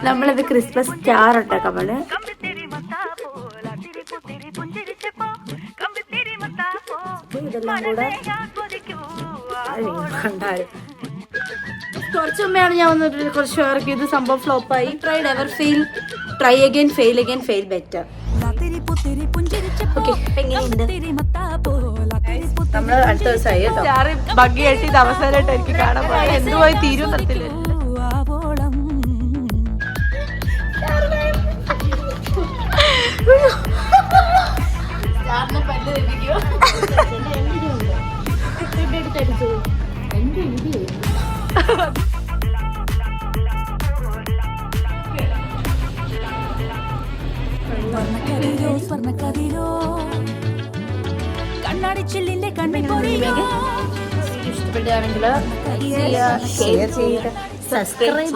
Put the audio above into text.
നമ്മളിത് Christmas star ഇട്ട കമല് ഇതെല്ലാം കൂടെ കണ്ടാലും കുറച്ച് മുമ്പാണ് ഞാൻ വന്നിട്ട് കുറച്ച് പേർക്ക് ഇത് സംഭവം ഫ്ലോപ്പായി. Tried ever fail, try again, fail again, fail better. നമ്മള് അടുത്ത ദിവസമായി ഭംഗിയായിട്ട് ഇത് അവസാനമായിട്ട് എനിക്ക് കാണാൻ പോയി. എന്തുപോയി തീരും തരത്തില്ല. ഇഷ്ടപ്പെടുകയാണെങ്കിൽ ഷെയർ ചെയ്ത് സബ്സ്ക്രൈബ്